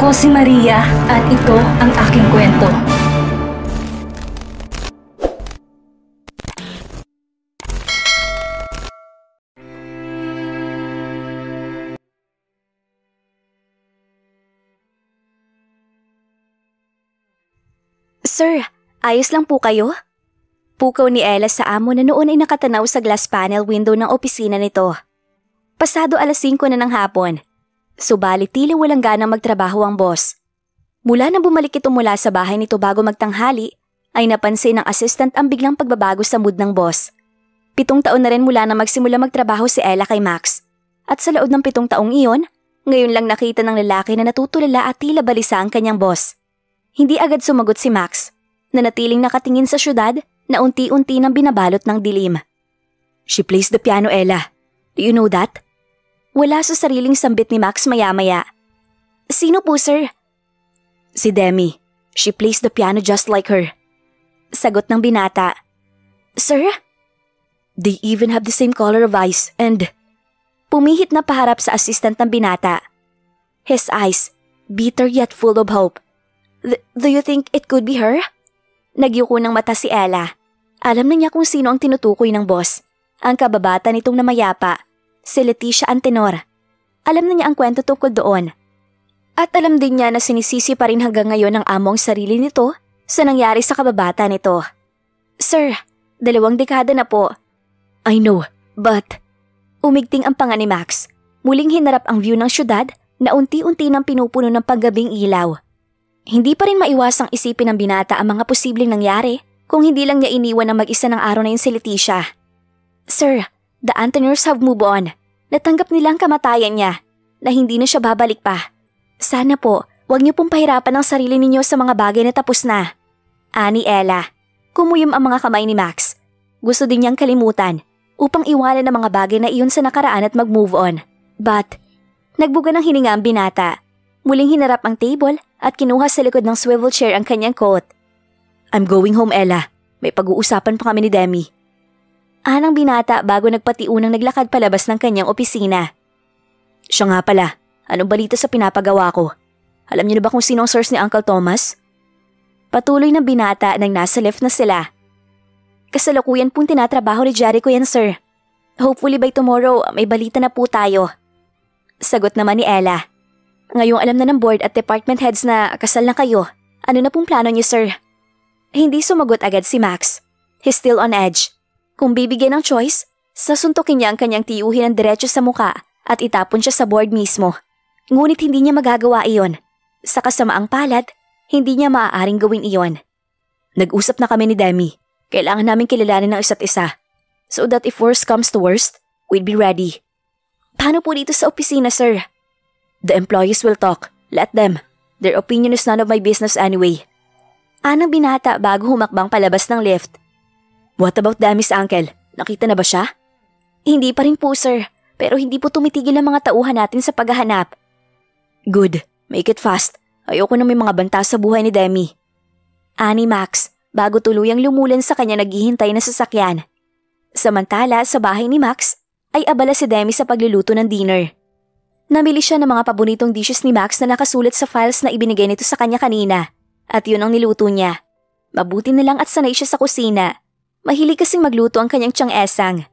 Ako si Maria at ito ang aking kwento. Sir, ayos lang po kayo? Pukaw ni Ella sa amo na noon ay nakatanaw sa glass panel window ng opisina nito. Pasado 5:00 na ng hapon. Subalit tila walang ganang magtrabaho ang boss. Mula nang bumalik ito mula sa bahay nito bago magtanghali, ay napansin ng assistant ang biglang pagbabago sa mood ng boss. 7 taon na rin mula na magsimula magtrabaho si Ella kay Max. At sa loob ng 7 taong iyon, ngayon lang nakita ng lalaki na natutulala at tila balisa ang kanyang boss. Hindi agad sumagot si Max, na natiling nakatingin sa syudad na unti-unti nang binabalot ng dilim. She plays the piano, Ella. Do you know that? Wala sa sariling sambit ni Max maya-maya. Sino po, sir? Si Demi. She plays the piano just like her. Sagot ng binata. Sir? They even have the same color of eyes and... Pumihit na paharap sa assistant ng binata. His eyes, bitter yet full of hope. Do you think it could be her? Nagyuko ng mata si Ella. Alam na niya kung sino ang tinutukoy ng boss. Ang kababata nitong namayapa. Si Leticia Antenor. Alam na niya ang kwento tungkol doon. At alam din niya na sinisisi pa rin hanggang ngayon ng amo ang sarili nito sa nangyari sa kababata nito. Sir, 2 dekada na po. I know, but... Umigting ang panga ni Max. Muling hinarap ang view ng syudad na unti-unti nang pinupuno ng paggabing ilaw. Hindi pa rin maiwasang isipin ng binata ang mga posibleng nangyari kung hindi lang niya iniwan na mag-isa ng araw na yun si Leticia. Sir, the Antenors have moved on. Natanggap nila ang kamatayan niya, na hindi na siya babalik pa. Sana po, huwag niyo pong pahirapan ang sarili ninyo sa mga bagay na tapos na. Ani Ella. Kumuyom ang mga kamay ni Max. Gusto din niyang kalimutan upang iwanan ang mga bagay na iyon sa nakaraan at mag-move on. But, nagbuga ng hininga ang binata. Muling hinarap ang table at kinuha sa likod ng swivel chair ang kanyang coat. I'm going home, Ella. May pag-uusapan pa kami ni Demi. Anang binata bago nagpatiunang naglakad palabas ng kanyang opisina. Siya nga pala, anong balita sa pinapagawa ko? Alam niyo na ba kung sino ang source ni Uncle Thomas? Patuloy ng binata nang nasa left na sila. Kasalukuyan pong tinatrabaho ni Jericho yan, sir. Hopefully by tomorrow may balita na po tayo. Sagot naman ni Ella. Ngayong alam na ng board at department heads na kasal na kayo, ano na pong plano niyo, sir? Hindi sumagot agad si Max. He's still on edge. Kung bibigyan ng choice, sasuntukin niya ang kanyang tiyuhin ng diretso sa muka at itapon siya sa board mismo. Ngunit hindi niya magagawa iyon. Sa kasamaang palad, hindi niya maaaring gawin iyon. Nag-usap na kami ni Demi. Kailangan namin kilalanin ng isa't isa. So that if worst comes to worst, we'd be ready. Paano po dito sa opisina, sir? The employees will talk. Let them. Their opinion is none of my business anyway. Anang binata bago humakbang palabas ng lift. What about Demi's uncle? Nakita na ba siya? Hindi pa rin po, sir. Pero hindi po tumitigil ang mga tauhan natin sa paghahanap. Good. Make it fast. Ayoko na may mga banta sa buhay ni Demi. Ani Max, bago tuluyang lumulan sa kanya naghihintay na sasakyan. Samantala, sa bahay ni Max, ay abala si Demi sa pagluluto ng dinner. Namili siya ng mga paboritong dishes ni Max na nakasulat sa files na ibinigay nito sa kanya kanina. At yun ang niluto niya. Mabuti na lang at sanay siya sa kusina. Mahilig kasing magluto ang kanyang tiyang Esang.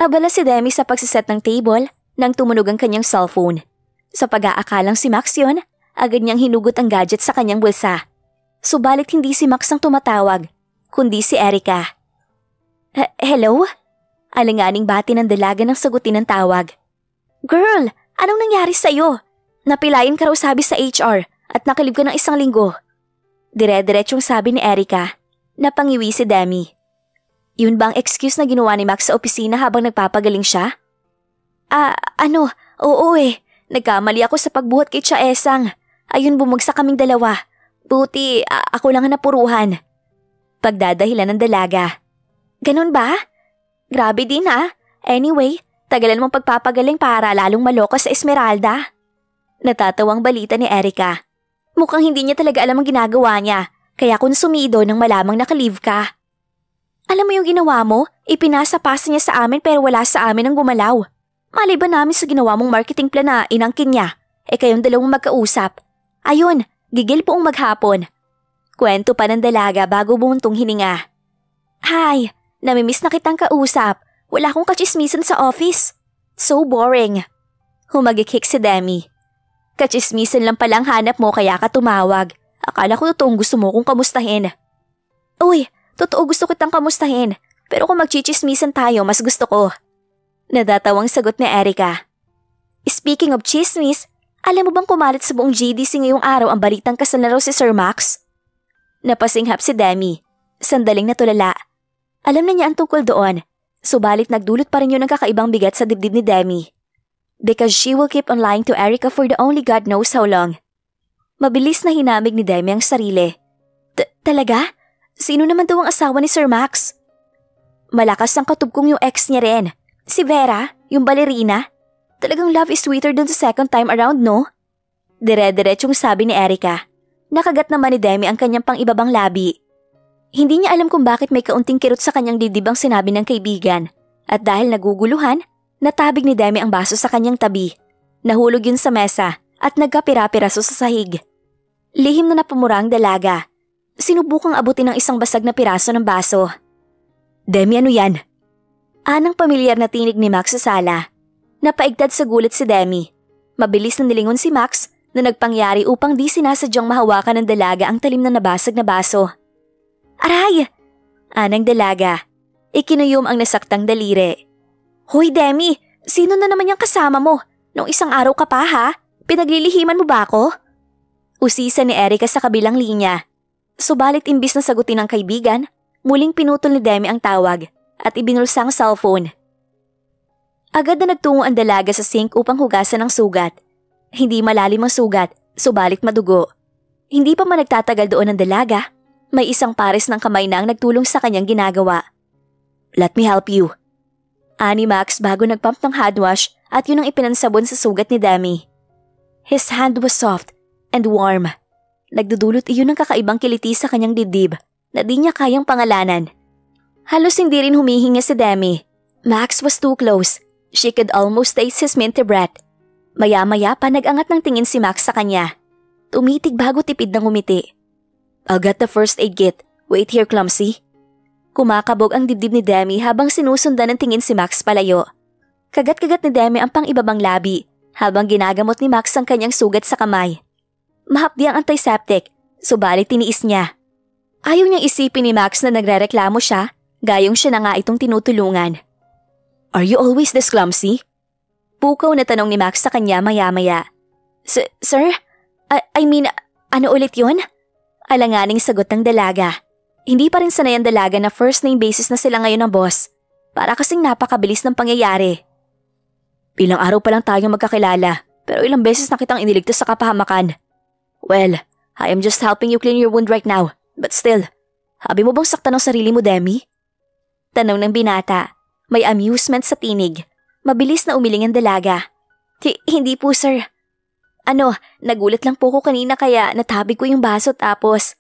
Abala si Demi sa pagsiset ng table nang tumunog ang kanyang cellphone. Sa pag-aakalang si Max yun, agad niyang hinugot ang gadget sa kanyang bulsa. Subalit hindi si Max ang tumatawag, kundi si Erica. Hello? Alanganing bati ng dalaga nang sagutin ang tawag. Girl, anong nangyari sa'yo? Napilayan ka raw sabi sa HR at nakalib ka ng 1 linggo. Dire-diretsyong sabi ni Erica. Napangiwi si Demi. Yun ba ang excuse na ginawa ni Max sa opisina habang nagpapagaling siya? Oo eh. Nagkamali ako sa pagbuhat kay Tia Esang. Ayun bumagsak kaming dalawa. Buti, ako lang ang napuruhan. Pagdadahilan ng dalaga. Ganun ba? Grabe din ha. Anyway, tagalan mong pagpapagaling para lalong maloko sa Esmeralda. Natatawang balita ni Erica. Mukhang hindi niya talaga alam ang ginagawa niya. Kaya kung sumido nang malamang nakalive ka. Alam mo yung ginawa mo? Ipinasa-pasa niya sa amin pero wala sa amin ang gumalaw. Maliban namin sa ginawa mong marketing plan na inangkin niya. Kayong dalawang magkausap. Ayun, gigil poong maghapon. Kwento pa ng dalaga bago bumuntong hininga. Hi, namimiss na kitang kausap. Wala akong kachismisan sa office. So boring. Humagikik si Demi. Kachismisan lang palang hanap mo kaya ka tumawag. Akala ko totoong gusto mo kong kamustahin. Uy, totoo gusto kitang kamustahin. Pero kung magchichismisan tayo, mas gusto ko. Nadatawang sagot ni Erica. Speaking of chismis, alam mo bang kumalat sa buong GDC ngayong araw ang balitang kasal na raw si Sir Max? Napasinghap si Demi. Sandaling natulala. Alam na niya ang tungkol doon. Subalit nagdulot pa rin yun ng kakaibang bigat sa dibdib ni Demi. Because she will keep on lying to Erica for the only God knows how long. Mabilis na hinamig ni Demi ang sarili. Talaga? Sino naman daw ang asawa ni Sir Max? Malakas ang katubkong yung ex niya rin. Si Vera, yung balerina. Talagang love is sweeter dun sa second time around, no? Dire-diretsong sabi ni Erica. Nakagat naman ni Demi ang kanyang pang-ibabang labi. Hindi niya alam kung bakit may kaunting kirot sa kanyang dibdibang sinabi ng kaibigan. At dahil naguguluhan, natabig ni Demi ang baso sa kanyang tabi. Nahulog yun sa mesa at nagkapira-piraso sa sahig. Lihim na napamura ang dalaga. Sinubukang abutin ng isang basag na piraso ng baso. Demi, ano yan? Anang pamilyar na tinig ni Max sa sala. Napaigtad sa gulat si Demi. Mabilis na nilingon si Max na nagpangyari upang di sinasadyang mahawakan ng dalaga ang talim na nabasag na baso. Aray! Anang dalaga. Ikinuyom ang nasaktang daliri. Hoy Demi, sino na naman yung kasama mo? Nung isang araw ka pa ha? Pinaglilihiman mo ba ako? Usisa ni Erica sa kabilang linya. Subalit imbis na sagutin ng kaibigan, muling pinutol ni Demi ang tawag at ibinulsa ang cellphone. Agad na nagtungo ang dalaga sa sink upang hugasan ang sugat. Hindi malalim ang sugat, subalit madugo. Hindi pa man nagtatagal doon ang dalaga, may isang pares ng kamay na ang nagtulong sa kanyang ginagawa. Let me help you. Ani Max bago nagpump ng hand wash at yun ang ipinansabon sa sugat ni Demi. His hand was soft and warm. Nagdudulot iyon ng kakaibang kiliti sa kanyang dibdib na di niya kayang pangalanan. Halos hindi rin humihinga si Demi. Max was too close. She could almost taste his minty breath. Maya-maya pa nag-angat ng tingin si Max sa kanya. Tumitig bago tipid ng umiti. I'll get the first aid kit. Wait here, clumsy. Kumakabog ang dibdib ni Demi habang sinusundan ng tingin si Max palayo. Kagat-kagat ni Demi ang pang-ibabang labi habang ginagamot ni Max ang kanyang sugat sa kamay. Mahapdi ang antiseptic, subalit tiniis niya. Ayaw niyang isipin ni Max na nagrereklamo siya, gayong siya na nga itong tinutulungan. Are you always this clumsy? Pukaw na tanong ni Max sa kanya maya-maya. Sir? I mean, ano ulit yun? Alanganing sagot ng dalaga. Hindi pa rin sanay ang dalaga na first name basis na sila ngayon ng boss. Para kasing napakabilis ng pangyayari. Ilang araw pa lang tayong magkakilala, pero ilang beses na kitang iniligtas sa kapahamakan. Well, I am just helping you clean your wound right now, but still, habi mo bang saktan ang sarili mo, Demi? Tanong ng binata. May amusement sa tinig. Mabilis na umiling ang dalaga. Hindi po, sir. Nagulat lang po ko kanina kaya natabig ko yung baso tapos,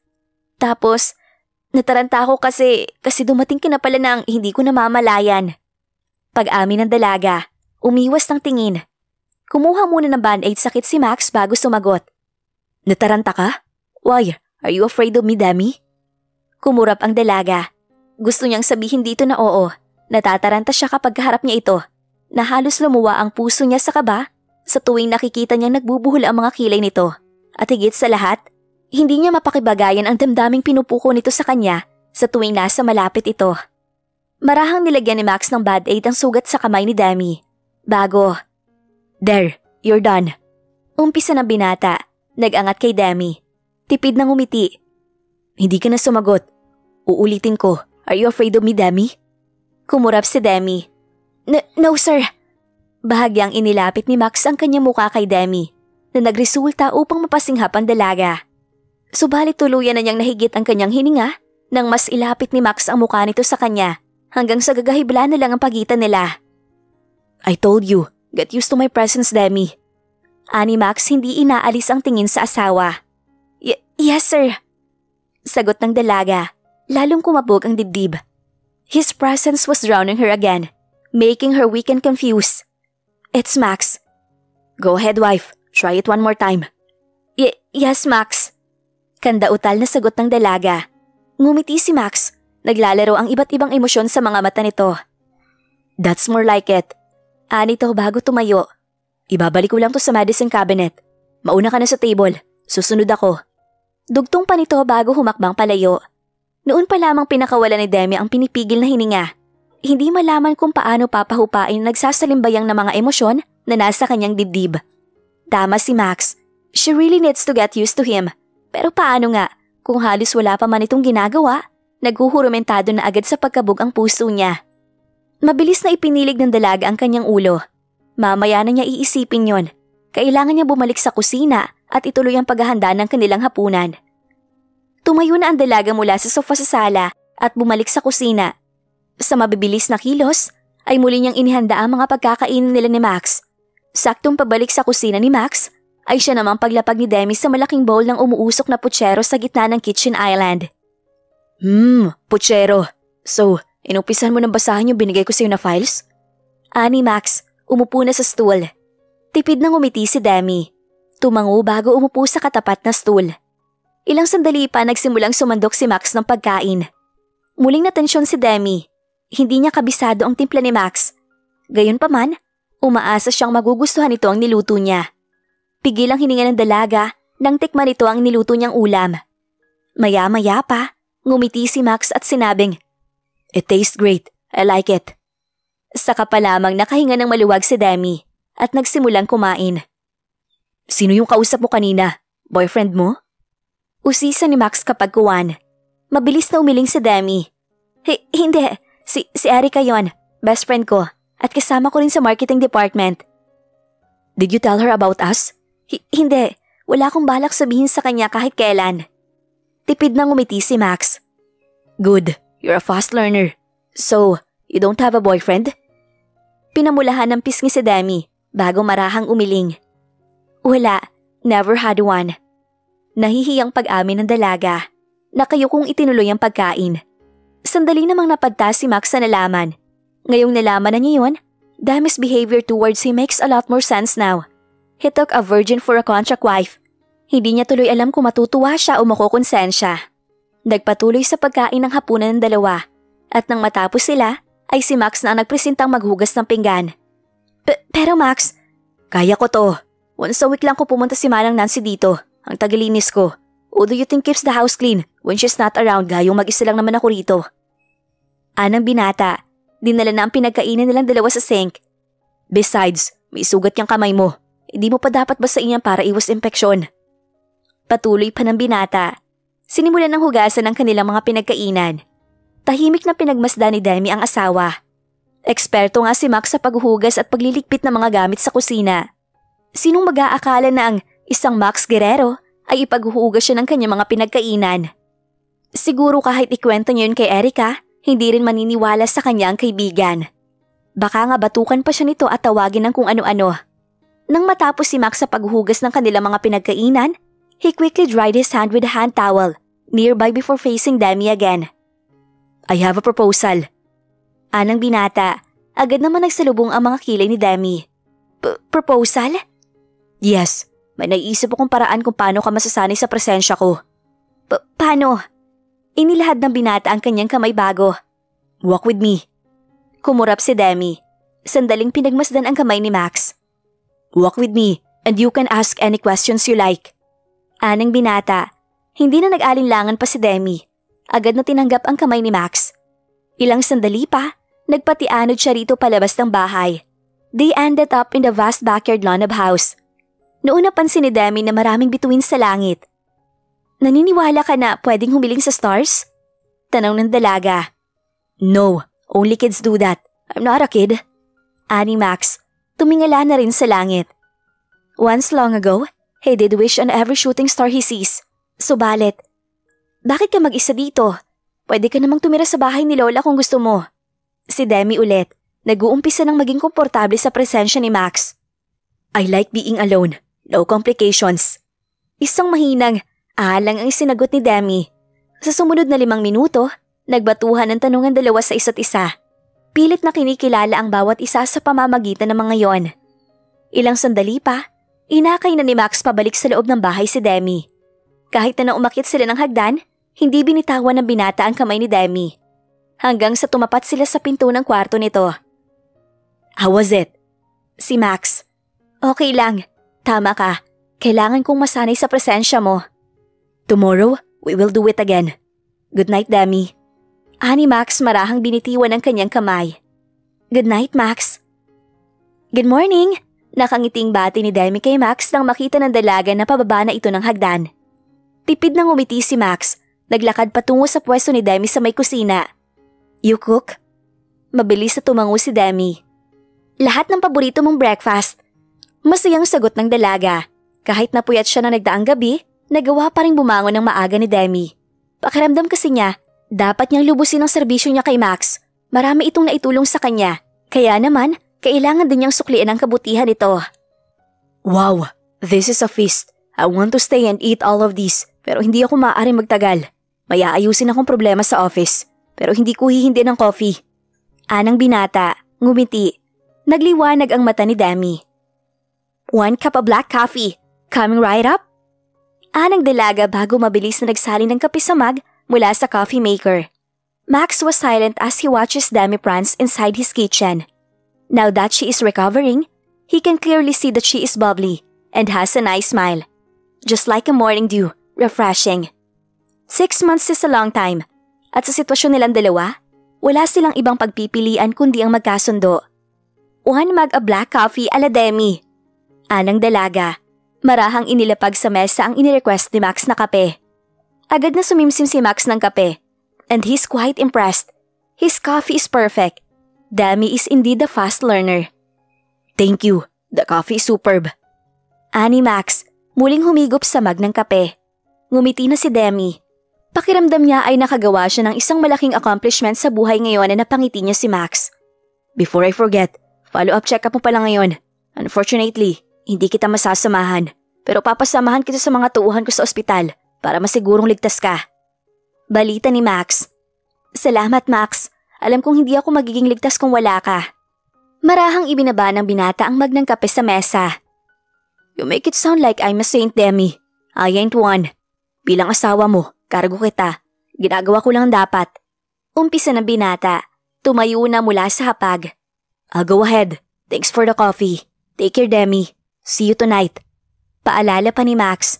nataranta ako kasi dumating ka na pala ng hindi ko namamalayan. Pag-amin ng dalaga, umiwas ng tingin. Kumuha muna ng band-aid sakit si Max bago sumagot. Nataranta ka? Why? Are you afraid of me, Demi? Kumurap ang dalaga. Gusto niyang sabihin dito na oo. Natataranta siya kapag kaharap niya ito. Na halos lumuwa ang puso niya sa kaba sa tuwing nakikita niyang nagbubuhol ang mga kilay nito. At higit sa lahat, hindi niya mapakibagayan ang damdaming pinupuko nito sa kanya sa tuwing nasa malapit ito. Marahang nilagyan ni Max ng band-aid ang sugat sa kamay ni Demi. Bago, There, you're done. Umpisa ng binata. Nag-angat kay Demi. Tipid ng umiti. Hindi ka na sumagot. Uulitin ko. Are you afraid of me, Demi? Kumurap si Demi. No, sir. Bahagyang inilapit ni Max ang kanyang mukha kay Demi na nagresulta upang mapasinghap ang dalaga. Subalit tuluyan na niyang nahigit ang kanyang hininga nang mas ilapit ni Max ang mukha nito sa kanya hanggang sa gagahibla na lang ang pagitan nila. I told you, get used to my presence, Demi. Ani Max hindi inaalis ang tingin sa asawa. Yes, sir. Sagot ng dalaga, lalong kumabog ang dibdib. His presence was drowning her again, making her weak and confused. It's Max. Go ahead, wife. Try it one more time. Yes, Max. Kandautal na sagot ng dalaga. Ngumiti si Max. Naglalaro ang iba't ibang emosyon sa mga mata nito. That's more like it. Nito bago tumayo. Ibabalik ko lang to sa medicine cabinet. Mauna ka na sa table. Susunod ako. Dugtong pa nito bago humakbang palayo. Noon pa lamang pinakawala ni Demi ang pinipigil na hininga. Hindi malaman kung paano papahupain nagsasalimbayang na mga emosyon na nasa kanyang dibdib. Tama si Max. She really needs to get used to him. Pero paano nga kung halos wala pa man itong ginagawa? Naghuhurumentado na agad sa pagkabog ang puso niya. Mabilis na ipinilig ng dalaga ang kanyang ulo. Mamaya na niya iisipin yon. Kailangan niya bumalik sa kusina at ituloy ang paghahanda ng kanilang hapunan. Tumayo na ang dalaga mula sa sofa sa sala at bumalik sa kusina. Sa mabibilis na kilos, ay muli niyang inihanda ang mga pagkakainin nila ni Max. Saktong pabalik sa kusina ni Max, ay siya namang paglapag ni Demi sa malaking bowl ng umuusok na putsero sa gitna ng kitchen island. Putsero. So, inumpisahan mo ng basahin yung binigay ko sa'yo na files? Ani Max, umupo na sa stool. Tipid nang umiti si Demi. Tumango bago umupo sa katapat na stool. Ilang sandali pa nagsimulang sumandok si Max ng pagkain. Muling natensyon si Demi. Hindi niya kabisado ang timpla ni Max. Gayunpaman, umaasa siyang magugustuhan ito ang niluto niya. Pigil ang hininga ng dalaga nang tikman ito ang niluto niyang ulam. Maya-maya pa, ngumiti si Max at sinabing, "It tastes great. I like it." Saka pa lamang nakahinga ng maluwag si Demi at nagsimulang kumain. "Sino yung kausap mo kanina? Boyfriend mo?" Usisa ni Max kapag kuwan. Mabilis na umiling si Demi. Hindi. Si Erica yon. Best friend ko. At kasama ko rin sa marketing department. Did you tell her about us? Hindi. Wala akong balak sabihin sa kanya kahit kailan. Tipid nang umiti si Max. Good. You're a fast learner. So, you don't have a boyfriend? Pinamulahan ng pisngi si Demi bago marahang umiling. Wala. Never had one. Nahihiyang pag-amin ng dalaga. Nakayukong itinuloy ang pagkain. Sandali namang napadta si Max sa nalaman. Ngayong nalaman na niya yun, Demi's behavior towards him makes a lot more sense now. He took a virgin for a contract wife. Hindi niya tuloy alam kung matutuwa siya o makukonsensya. Nagpatuloy sa pagkain ng hapunan ng dalawa. At nang matapos sila, ay si Max na ang nagpresentang maghugas ng pinggan. Pero Max, kaya ko to. Once a week lang ko pumunta si Manang Nancy dito. Ang tagalinis ko. Who do you think keeps the house clean when she's not around gayong mag-isa lang naman ako rito? Anang binata, dinala na ang pinagkainan nilang dalawa sa sink. Besides, may sugat yung kamay mo. Hindi mo pa dapat basain yan para iwas impeksyon. Patuloy pa ng binata. Sinimulan ng hugasan ng kanilang mga pinagkainan. Tahimik na pinagmasdan ni Demi ang asawa. Eksperto nga si Max sa paghuhugas at pagliligpit ng mga gamit sa kusina. Sinong mag-aakala na ang isang Max Guerrero ay ipaghuhugas siya ng kanyang mga pinagkainan. Siguro kahit ikwento niya yun kay Erica, hindi rin maniniwala sa kanya ang kaibigan. Baka nga batukan pa siya nito at tawagin ng kung ano-ano. Nang matapos si Max sa paghuhugas ng kanilang mga pinagkainan, he quickly dried his hand with a hand towel, nearby before facing Demi again. I have a proposal. Anang binata, agad naman nagsalubong ang mga kilay ni Demi. Proposal? Yes, may naiisip akong paraan kung paano ka masasanay sa presensya ko. Paano? Inilahad ng binata ang kanyang kamay bago. Walk with me. Kumurap si Demi. Sandaling pinagmasdan ang kamay ni Max. Walk with me and you can ask any questions you like. Anang binata. Hindi na nag-alinlangan pa si Demi. Agad na tinanggap ang kamay ni Max. Ilang sandali pa, nagpatianod siya rito palabas ng bahay. They ended up in the vast backyard lawn of house. Noon napansin ni Demi na maraming bituin sa langit. Naniniwala ka na pwedeng humiling sa stars? Tanong ng dalaga. No, only kids do that. I'm not a kid. Ani Max, tumingala na rin sa langit. Once long ago, he did wish on every shooting star he sees. Subalit, bakit ka mag-isa dito? Pwede ka namang tumira sa bahay ni Lola kung gusto mo. Si Demi ulit, nag-uumpisa ng maging komportable sa presensya ni Max. I like being alone. No complications. Isang mahinang alang ang sinagot ni Demi. Sa sumunod na 5 minuto, nagbatuhan ng tanungan dalawa sa isa't isa. Pilit na kinikilala ang bawat isa sa pamamagitan ng mga yon. Ilang sandali pa, Inakay na ni Max pabalik sa loob ng bahay si Demi. Kahit na umakyat sila ng hagdan, hindi binitawan ng binata ang kamay ni Demi. Hanggang sa tumapat sila sa pinto ng kwarto nito. How was it? Si Max. Okay lang. Tama ka. Kailangan kong masanay sa presensya mo. Tomorrow, we will do it again. Good night, Demi. Ani Max marahang binitiwan ng kanyang kamay. Good night, Max. Good morning! Nakangiting bati ni Demi kay Max nang makita ng dalaga na pababa na ito ng hagdan. Tipid nang umiti si Max. Naglakad patungo sa pwesto ni Demi sa may kusina. You cook? Mabilis na tumango si Demi. Lahat ng paborito mong breakfast. Masayang sagot ng dalaga. Kahit napuyat siya na nagdaang gabi, nagawa pa rin bumangon ng maaga ni Demi. Pakiramdam kasi niya, dapat niyang lubusin ang serbisyo niya kay Max. Marami itong naitulong sa kanya. Kaya naman, kailangan din niyang suklian ang kabutihan nito. Wow, this is a feast. I want to stay and eat all of these, pero hindi ako maaaring magtagal. May aayusin akong problema sa office, pero hindi ko hihindi ng coffee. Anang binata, ngumiti. Nagliwanag ang mata ni Demi. 1 cup of black coffee. Coming right up? Anang dalaga bago mabilis na nagsali ng kape sa mug mula sa coffee maker. Max was silent as he watches Demi prance inside his kitchen. Now that she is recovering, he can clearly see that she is bubbly and has a nice smile. Just like a morning dew, refreshing. 6 months is a long time. At sa sitwasyon nilang dalawa, wala silang ibang pagpipilian kundi ang magkasundo. 1 mug of black coffee ala Demi. Anang dalaga. Marahang inilapag sa mesa ang inirequest ni Max na kape. Agad na sumimsim si Max ng kape. And he's quite impressed. His coffee is perfect. Demi is indeed a fast learner. Thank you. The coffee is superb. Ani Max, muling humigop sa mug ng kape. Ngumiti na si Demi. Pakiramdam niya ay nakagawa siya ng isang malaking accomplishment sa buhay ngayon na napangiti niya si Max. Before I forget, follow-up check-up mo pala ngayon. Unfortunately, hindi kita masasamahan. Pero papasamahan kita sa mga tuuhan ko sa ospital para masigurong ligtas ka. Balita ni Max. Salamat, Max. Alam kong hindi ako magiging ligtas kung wala ka. Marahang ibinaba ng binata ang mug ng kape sa mesa. You make it sound like I'm a saint, Demi. I ain't one. Bilang asawa mo, kargo kita. Ginagawa ko lang dapat. Umpisa ng binata. Tumayo na mula sa hapag. I'll go ahead. Thanks for the coffee. Take care, Demi. See you tonight. Paalala pa ni Max.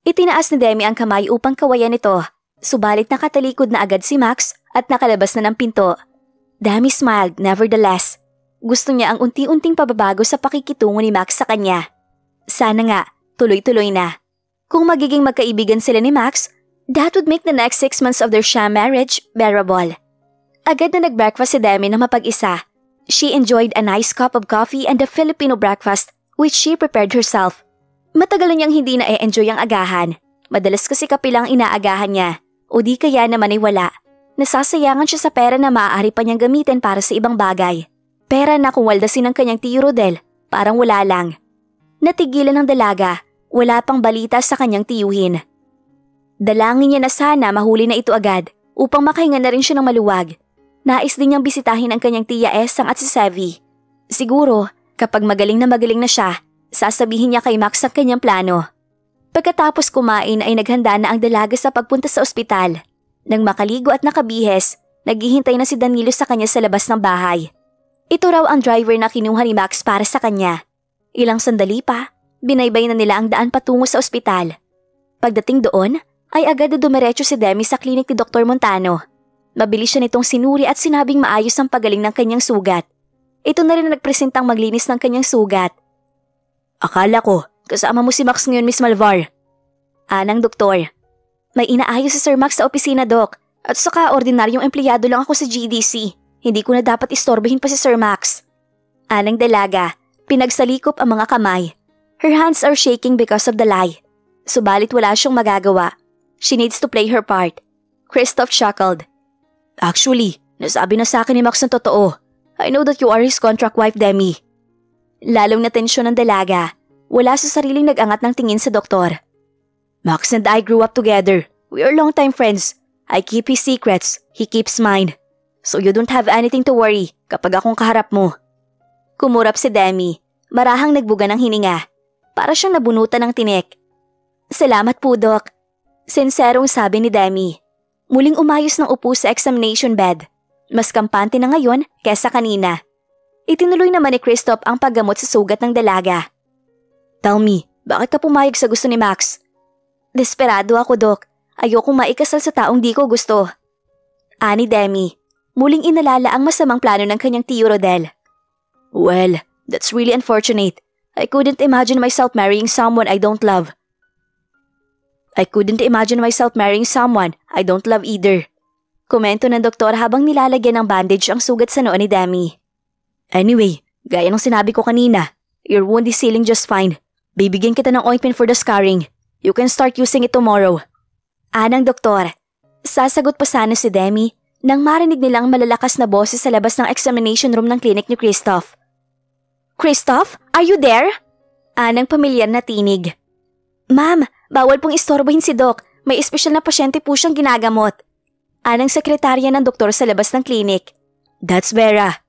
Itinaas ni Demi ang kamay upang kawayan ito. Subalit nakatalikod na agad si Max at nakalabas na ng pinto. Demi smiled nevertheless. Gusto niya ang unti-unting pababago sa pakikitungo ni Max sa kanya. Sana nga, tuloy-tuloy na. Kung magiging magkaibigan sila ni Max, that would make the next 6 months of their sham marriage bearable. Agad na nag-breakfast si Demi na mapag-isa. She enjoyed a nice cup of coffee and a Filipino breakfast which she prepared herself. Matagal na niyang hindi na-enjoy ang agahan. Madalas kasi kape lang inaagahan niya. O di kaya naman ay wala. Nasasayangan siya sa pera na maaari pa niyang gamitin para sa ibang bagay. Pera na kung waldasin ng kanyang tiyo Rodel, parang wala lang. Natigilan ng dalaga, wala pang balita sa kanyang tiyuhin. Dalangin niya na sana mahuli na ito agad upang makahinga na rin siya ng maluwag. Nais din niyang bisitahin ang kanyang tiya Esang at si Sevi. Siguro, kapag magaling na siya, sasabihin niya kay Max ang kanyang plano. Pagkatapos kumain ay naghanda na ang dalaga sa pagpunta sa ospital. Nang makaligo at nakabihes, naghihintay na si Danilo sa kanya sa labas ng bahay. Ito raw ang driver na kinuha ni Max para sa kanya. Ilang sandali pa, binaybay na nila ang daan patungo sa ospital. Pagdating doon, ay agad na dumiretso si Demi sa klinik ni Dr. Montano. Mabilis siya nitong sinuri at sinabing maayos ang pagaling ng kanyang sugat. Ito na rin ang nagpresentang maglinis ng kanyang sugat. Akala ko, kasama mo si Max ngayon, Miss Malvar. Anang doktor. May inaayos si Sir Max sa opisina, Doc. At saka ordinaryong empleyado lang ako sa GDC. Hindi ko na dapat istorbohin pa si Sir Max. Anang dalaga, pinagsalikop ang mga kamay. Her hands are shaking because of the lie. Subalit wala siyang magagawa. She needs to play her part. Christoph chuckled. Actually, nasabi na sa akin ni Max ng totoo. I know that you are his contract wife, Demi. Lalong natensyon ng dalaga. Wala sa sariling nag-angat ng tingin sa doktor. Max and I grew up together. We are longtime friends. I keep his secrets. He keeps mine. So you don't have anything to worry kapag akong kaharap mo. Kumurap si Demi. Marahang nagbuga ng hininga. Para siyang nabunutan ng tinik. Salamat po, Doc. Sinserong sabi ni Demi. Muling umayos ng upo sa examination bed. Mas kampante na ngayon kesa kanina. Itinuloy naman ni Kristoff ang paggamot sa sugat ng dalaga. Tell me, bakit ka pumayag sa gusto ni Max? Desperado ako, Doc. Ayokong maikasal sa taong di ko gusto. Ani Demi. Muling inalala ang masamang plano ng kanyang tiyo Rodel. Well, that's really unfortunate. I couldn't imagine myself marrying someone I don't love. Either. Komento ng doktor habang nilalagyan ng bandage ang sugat sa noo ni Demi. Anyway, gaya ng sinabi ko kanina, your wound is healing just fine. Bibigyan kita ng ointment for the scarring. You can start using it tomorrow. Anang doktor. Sasagot pa sana si Demi nang marinig nilang malalakas na boses sa labas ng examination room ng clinic ni Kristoff. Kristoff, are you there? Anang pamilyar na tinig. Ma'am, bawal pong istorbohin si Doc. May espesyal na pasyente po siyang ginagamot. Anang sekretarya ng doktor sa labas ng clinic. That's Vera.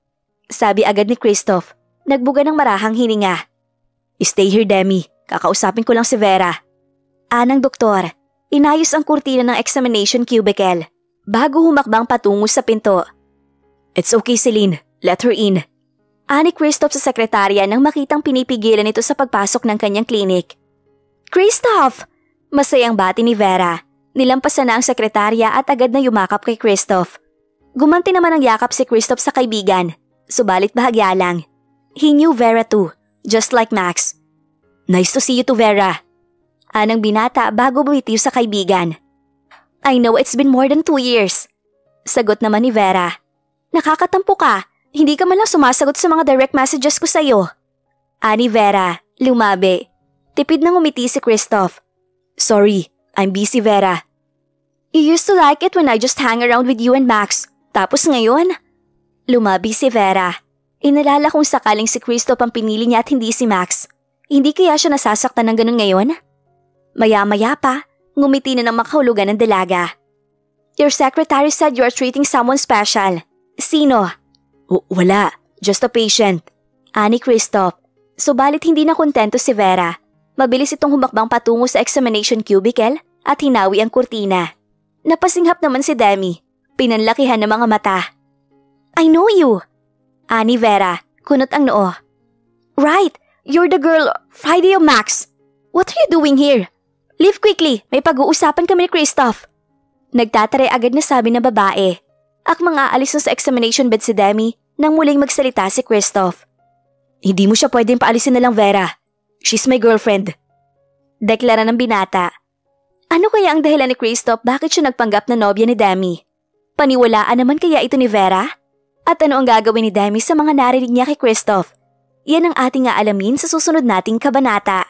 Sabi agad ni Kristoff. Nagbuga ng marahang hininga. Stay here, Demi. Kakausapin ko lang si Vera. Anang doktor. Inayos ang kurtina ng examination cubicle. Bago humakbang patungo sa pinto. It's okay, Celine. Let her in. Ani Kristoff sa sekretarya nang makitang pinipigilan ito sa pagpasok ng kanyang klinik. Kristoff! Masayang bati ni Vera. Nilampasan na ang sekretarya at agad na yumakap kay Kristoff. Gumanti naman ang yakap si Kristoff sa kaibigan, subalit bahagya lang. He knew Vera too, just like Max. Nice to see you too, Vera. Anang binata bago bumitiw sa kaibigan. I know it's been more than 2 years. Sagot naman ni Vera. Nakakatampo ka. Hindi ka man lang sumasagot sa mga direct messages ko sa'yo. Ani Vera, lumabi. Tipid nang umiti si Kristoff. Sorry, I'm busy, Vera. You used to like it when I just hang around with you and Max. Tapos ngayon? Lumabi si Vera. Inalala kung sakaling si Kristoff ang pinili niya at hindi si Max. Hindi kaya siya nasasaktan ng ganun ngayon? Maya-maya pa, ngumiti na ng makahulugan ng dalaga. Your secretary said you are treating someone special. Sino? Wala, just a patient. Ani Kristoff. Subalit hindi na kontento si Vera. Mabilis itong humakbang patungo sa examination cubicle at hinawi ang kurtina. Napasinghap naman si Demi. Pinanlakihan ng mga mata. I know you. Ani Vera, kunot ang noo. Right, you're the girl, Friday of Max. What are you doing here? Leave quickly, may pag-uusapan kami ni Kristoff. Nagtatare agad na sabi ng babae. Akmang aalis na sa examination bed si Demi nang muling magsalita si Kristoff. Hindi mo siya pwedeng paalisin na lang, Vera. She's my girlfriend. Deklara ng binata. Ano kaya ang dahilan ni Kristoff bakit siya nagpanggap na nobya ni Demi? Paniwalaan naman kaya ito ni Vera? At ano ang gagawin ni Demi sa mga narinig niya kay Kristoff? Yan ang ating aalamin sa susunod nating kabanata.